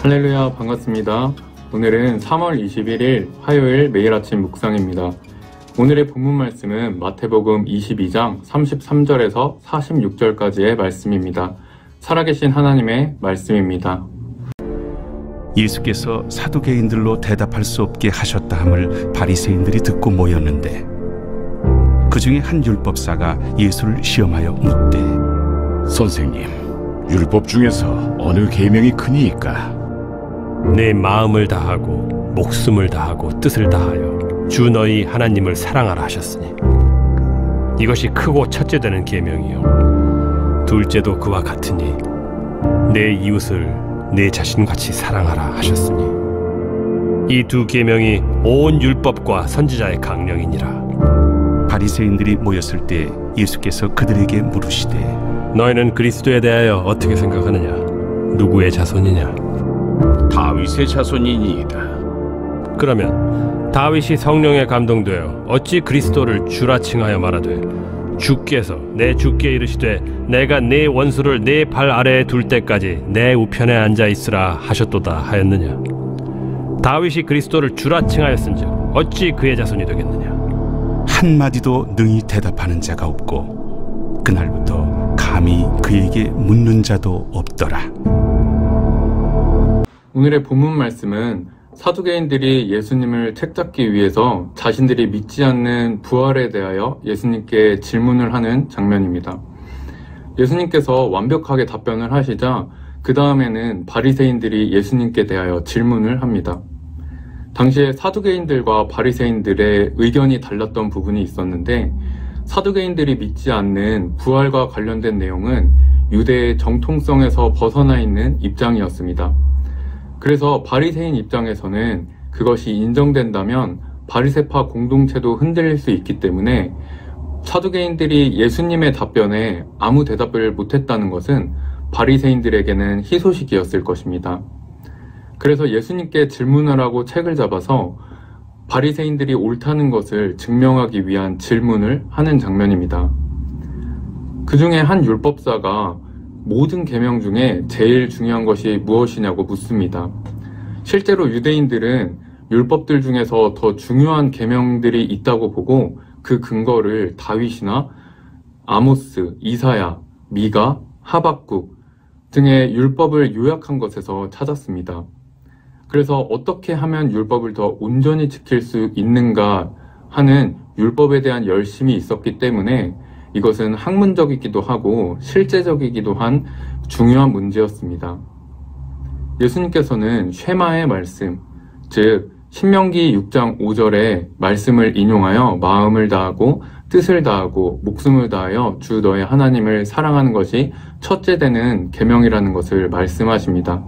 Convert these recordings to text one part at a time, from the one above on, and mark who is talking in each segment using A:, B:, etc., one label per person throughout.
A: 할렐루야, 반갑습니다. 오늘은 3월 21일 화요일 매일 아침 묵상입니다. 오늘의 본문 말씀은 마태복음 22장 33절에서 46절까지의 말씀입니다. 살아계신 하나님의 말씀입니다.
B: 예수께서 사두개인들로 대답할 수 없게 하셨다 함을 바리새인들이 듣고 모였는데, 그 중에 한 율법사가 예수를 시험하여 묻되,
C: 선생님, 율법 중에서 어느 계명이 크니이까?
D: 내 마음을 다하고 목숨을 다하고 뜻을 다하여 주 너희 하나님을 사랑하라 하셨으니 이것이 크고 첫째 되는 계명이요 둘째도 그와 같으니 내 이웃을 내 자신같이 사랑하라 하셨으니 이 두 계명이 온 율법과 선지자의 강령이니라.
B: 바리새인들이 모였을 때 예수께서 그들에게 물으시되,
D: 너희는 그리스도에 대하여 어떻게 생각하느냐? 누구의 자손이냐?
C: 다윗의 자손이니이다.
D: 그러면 다윗이 성령에 감동되어 어찌 그리스도를 주라 칭하여 말하되, 주께서 내 주께 이르시되 내가 네 원수를 네 발 아래에 둘 때까지 내 우편에 앉아 있으라 하셨도다 하였느냐? 다윗이 그리스도를 주라 칭하였은즉 어찌 그의 자손이 되겠느냐?
B: 한마디도 능히 대답하는 자가 없고 그날부터 감히 그에게 묻는 자도 없더라.
A: 오늘의 본문 말씀은 사두개인들이 예수님을 책잡기 위해서 자신들이 믿지 않는 부활에 대하여 예수님께 질문을 하는 장면입니다. 예수님께서 완벽하게 답변을 하시자 그 다음에는 바리새인들이 예수님께 대하여 질문을 합니다. 당시에 사두개인들과 바리새인들의 의견이 달랐던 부분이 있었는데, 사두개인들이 믿지 않는 부활과 관련된 내용은 유대의 정통성에서 벗어나 있는 입장이었습니다. 그래서 바리새인 입장에서는 그것이 인정된다면 바리새파 공동체도 흔들릴 수 있기 때문에 사두개인들이 예수님의 답변에 아무 대답을 못했다는 것은 바리새인들에게는 희소식이었을 것입니다. 그래서 예수님께 질문을 하고 책을 잡아서 바리새인들이 옳다는 것을 증명하기 위한 질문을 하는 장면입니다. 그 중에 한 율법사가 모든 계명 중에 제일 중요한 것이 무엇이냐고 묻습니다. 실제로 유대인들은 율법들 중에서 더 중요한 계명들이 있다고 보고 그 근거를 다윗이나 아모스, 이사야, 미가, 하박국 등의 율법을 요약한 것에서 찾았습니다. 그래서 어떻게 하면 율법을 더 온전히 지킬 수 있는가 하는 율법에 대한 열심이 있었기 때문에 이것은 학문적이기도 하고 실제적이기도 한 중요한 문제였습니다. 예수님께서는 쉐마의 말씀, 즉 신명기 6장 5절의 말씀을 인용하여 마음을 다하고 뜻을 다하고 목숨을 다하여 주 너의 하나님을 사랑하는 것이 첫째 되는 계명이라는 것을 말씀하십니다.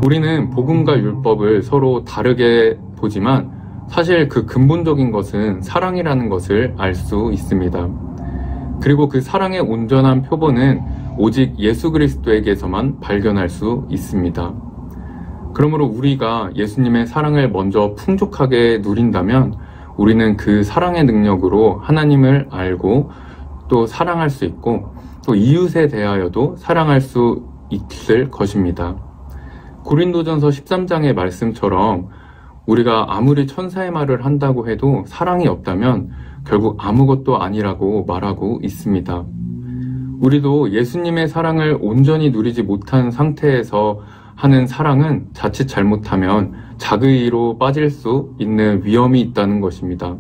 A: 우리는 복음과 율법을 서로 다르게 보지만 사실 그 근본적인 것은 사랑이라는 것을 알 수 있습니다. 그리고 그 사랑의 온전한 표본은 오직 예수 그리스도에게서만 발견할 수 있습니다. 그러므로 우리가 예수님의 사랑을 먼저 풍족하게 누린다면 우리는 그 사랑의 능력으로 하나님을 알고 또 사랑할 수 있고 또 이웃에 대하여도 사랑할 수 있을 것입니다. 고린도전서 13장의 말씀처럼 우리가 아무리 천사의 말을 한다고 해도 사랑이 없다면 결국 아무것도 아니라고 말하고 있습니다. 우리도 예수님의 사랑을 온전히 누리지 못한 상태에서 하는 사랑은 자칫 잘못하면 자의로 빠질 수 있는 위험이 있다는 것입니다.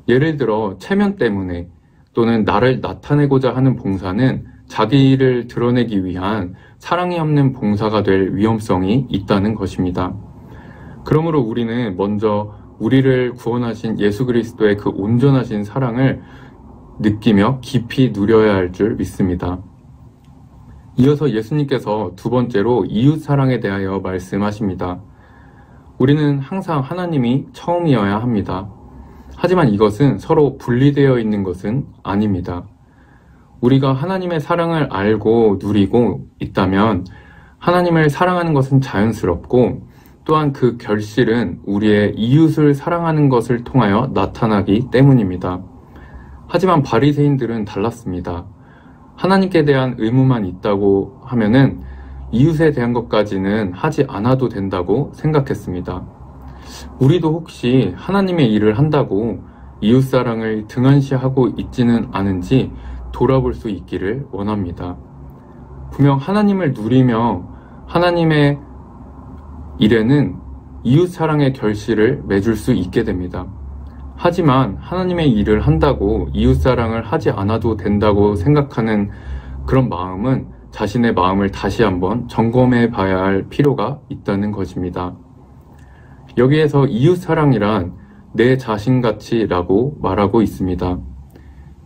A: 예를 들어 체면 때문에 또는 나를 나타내고자 하는 봉사는 자기를 드러내기 위한 사랑이 없는 봉사가 될 위험성이 있다는 것입니다. 그러므로 우리는 먼저 우리를 구원하신 예수 그리스도의 그 온전하신 사랑을 느끼며 깊이 누려야 할 줄 믿습니다. 이어서 예수님께서 두 번째로 이웃 사랑에 대하여 말씀하십니다. 우리는 항상 하나님이 처음이어야 합니다. 하지만 이것은 서로 분리되어 있는 것은 아닙니다. 우리가 하나님의 사랑을 알고 누리고 있다면 하나님을 사랑하는 것은 자연스럽고 또한 그 결실은 우리의 이웃을 사랑하는 것을 통하여 나타나기 때문입니다. 하지만 바리새인들은 달랐습니다. 하나님께 대한 의무만 있다고 하면은 이웃에 대한 것까지는 하지 않아도 된다고 생각했습니다. 우리도 혹시 하나님의 일을 한다고 이웃사랑을 등한시하고 있지는 않은지 돌아볼 수 있기를 원합니다. 분명 하나님을 누리며 하나님의 일에는 이웃사랑의 결실을 맺을 수 있게 됩니다. 하지만 하나님의 일을 한다고 이웃사랑을 하지 않아도 된다고 생각하는 그런 마음은 자신의 마음을 다시 한번 점검해 봐야 할 필요가 있다는 것입니다. 여기에서 이웃사랑이란 내 자신같이라고 말하고 있습니다.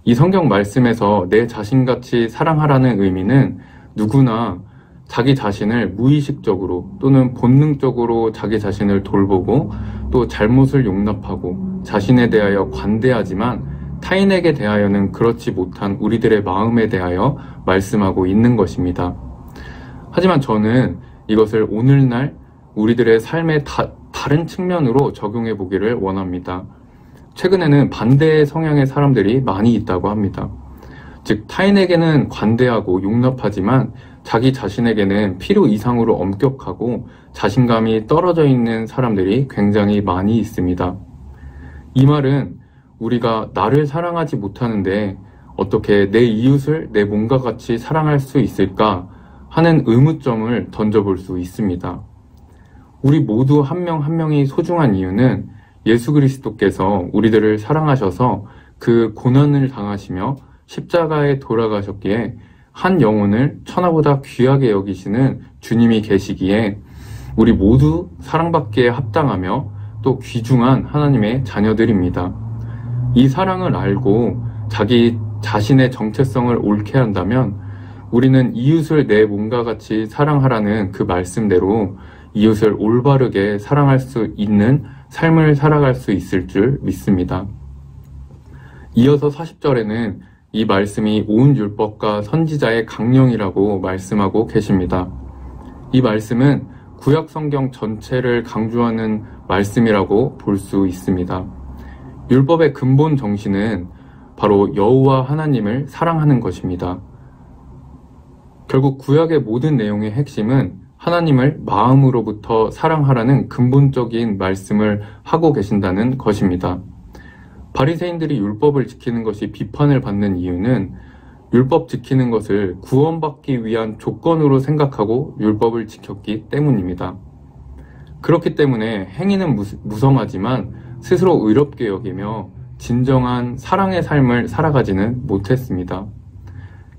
A: 이 성경 말씀에서 내 자신같이 사랑하라는 의미는 누구나 자기 자신을 무의식적으로 또는 본능적으로 자기 자신을 돌보고 또 잘못을 용납하고 자신에 대하여 관대하지만 타인에게 대하여는 그렇지 못한 우리들의 마음에 대하여 말씀하고 있는 것입니다. 하지만 저는 이것을 오늘날 우리들의 삶의 다른 측면으로 적용해 보기를 원합니다. 최근에는 반대의 성향의 사람들이 많이 있다고 합니다. 즉 타인에게는 관대하고 용납하지만 자기 자신에게는 필요 이상으로 엄격하고 자신감이 떨어져 있는 사람들이 굉장히 많이 있습니다. 이 말은 우리가 나를 사랑하지 못하는데 어떻게 내 이웃을 내 몸과 같이 사랑할 수 있을까 하는 의문점을 던져볼 수 있습니다. 우리 모두 한 명 한 명이 소중한 이유는 예수 그리스도께서 우리들을 사랑하셔서 그 고난을 당하시며 십자가에 돌아가셨기에 한 영혼을 천하보다 귀하게 여기시는 주님이 계시기에 우리 모두 사랑받기에 합당하며 또 귀중한 하나님의 자녀들입니다. 이 사랑을 알고 자기 자신의 정체성을 옳게 한다면 우리는 이웃을 내 몸과 같이 사랑하라는 그 말씀대로 이웃을 올바르게 사랑할 수 있는 삶을 살아갈 수 있을 줄 믿습니다. 이어서 40절에는 이 말씀이 온 율법과 선지자의 강령이라고 말씀하고 계십니다. 이 말씀은 구약 성경 전체를 강조하는 말씀이라고 볼 수 있습니다. 율법의 근본 정신은 바로 여호와 하나님을 사랑하는 것입니다. 결국 구약의 모든 내용의 핵심은 하나님을 마음으로부터 사랑하라는 근본적인 말씀을 하고 계신다는 것입니다. 바리새인들이 율법을 지키는 것이 비판을 받는 이유는 율법 지키는 것을 구원받기 위한 조건으로 생각하고 율법을 지켰기 때문입니다. 그렇기 때문에 행위는 무성하지만 스스로 의롭게 여기며 진정한 사랑의 삶을 살아가지는 못했습니다.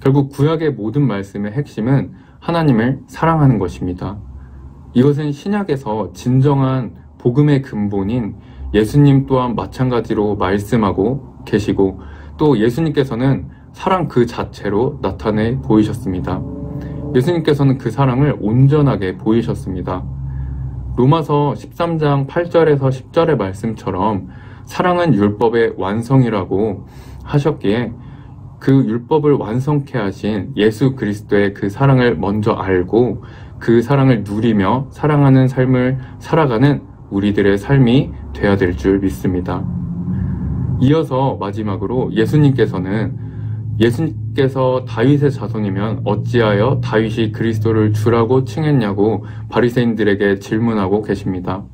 A: 결국 구약의 모든 말씀의 핵심은 하나님을 사랑하는 것입니다. 이것은 신약에서 진정한 복음의 근본인 예수님 또한 마찬가지로 말씀하고 계시고 또 예수님께서는 사랑 그 자체로 나타내 보이셨습니다. 예수님께서는 그 사랑을 온전하게 보이셨습니다. 로마서 13장 8절에서 10절의 말씀처럼 사랑은 율법의 완성이라고 하셨기에 그 율법을 완성케 하신 예수 그리스도의 그 사랑을 먼저 알고 그 사랑을 누리며 사랑하는 삶을 살아가는 우리들의 삶이 되어야 될 줄 믿습니다. 이어서 마지막으로 예수님께서 다윗의 자손이면 어찌하여 다윗이 그리스도를 주라고 칭했냐고 바리새인들에게 질문하고 계십니다.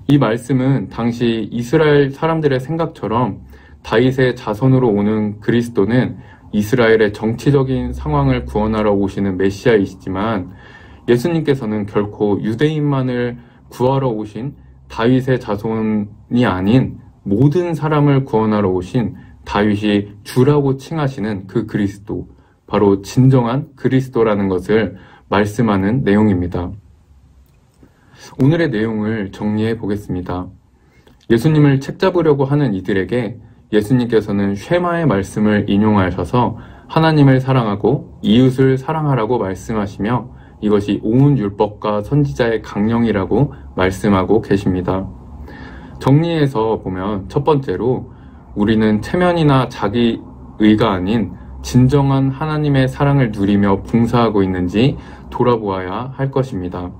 A: 이 말씀은 당시 이스라엘 사람들의 생각처럼 다윗의 자손으로 오는 그리스도는 이스라엘의 정치적인 상황을 구원하러 오시는 메시아이시지만 예수님께서는 결코 유대인만을 구하러 오신 다윗의 자손이 아닌 모든 사람을 구원하러 오신 다윗이 주라고 칭하시는 그 그리스도, 바로 진정한 그리스도라는 것을 말씀하는 내용입니다. 오늘의 내용을 정리해 보겠습니다. 예수님을 책잡으려고 하는 이들에게 예수님께서는 쉐마의 말씀을 인용하셔서 하나님을 사랑하고 이웃을 사랑하라고 말씀하시며 이것이 온 율법과 선지자의 강령이라고 말씀하고 계십니다. 정리해서 보면 첫 번째로 우리는 체면이나 자기의가 아닌 진정한 하나님의 사랑을 누리며 봉사하고 있는지 돌아보아야 할 것입니다.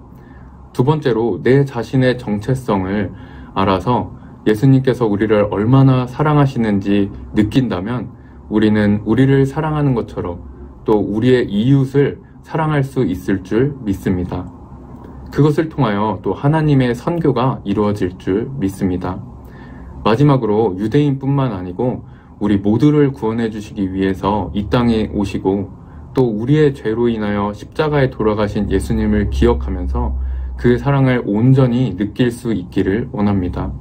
A: 두 번째로 내 자신의 정체성을 알아서 예수님께서 우리를 얼마나 사랑하시는지 느낀다면 우리는 우리를 사랑하는 것처럼 또 우리의 이웃을 사랑할 수 있을 줄 믿습니다. 그것을 통하여 또 하나님의 선교가 이루어질 줄 믿습니다. 마지막으로 유대인뿐만 아니고 우리 모두를 구원해 주시기 위해서 이 땅에 오시고 또 우리의 죄로 인하여 십자가에 돌아가신 예수님을 기억하면서 그 사랑을 온전히 느낄 수 있기를 원합니다.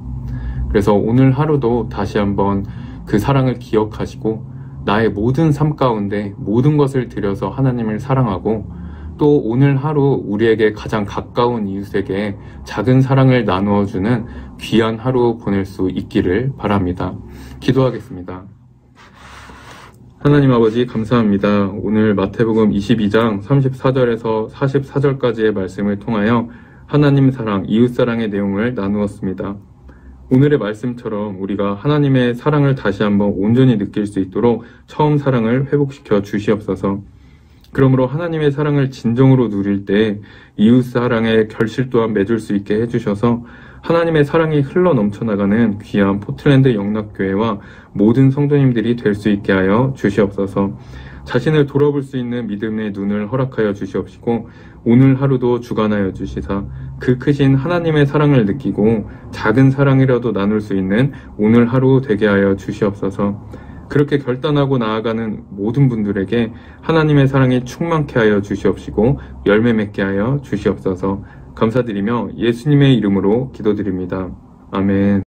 A: 그래서 오늘 하루도 다시 한번 그 사랑을 기억하시고 나의 모든 삶 가운데 모든 것을 들여서 하나님을 사랑하고 또 오늘 하루 우리에게 가장 가까운 이웃에게 작은 사랑을 나누어주는 귀한 하루 보낼 수 있기를 바랍니다. 기도하겠습니다. 하나님 아버지 감사합니다. 오늘 마태복음 22장 34절에서 44절까지의 말씀을 통하여 하나님 사랑, 이웃 사랑의 내용을 나누었습니다. 오늘의 말씀처럼 우리가 하나님의 사랑을 다시 한번 온전히 느낄 수 있도록 처음 사랑을 회복시켜 주시옵소서. 그러므로 하나님의 사랑을 진정으로 누릴 때 이웃 사랑의 결실 또한 맺을 수 있게 해주셔서 하나님의 사랑이 흘러 넘쳐나가는 귀한 포틀랜드 영락교회와 모든 성도님들이 될 수 있게 하여 주시옵소서. 자신을 돌아볼 수 있는 믿음의 눈을 허락하여 주시옵시고 오늘 하루도 주관하여 주시사 그 크신 하나님의 사랑을 느끼고 작은 사랑이라도 나눌 수 있는 오늘 하루 되게 하여 주시옵소서. 그렇게 결단하고 나아가는 모든 분들에게 하나님의 사랑이 충만케 하여 주시옵시고 열매 맺게 하여 주시옵소서. 감사드리며 예수님의 이름으로 기도드립니다. 아멘.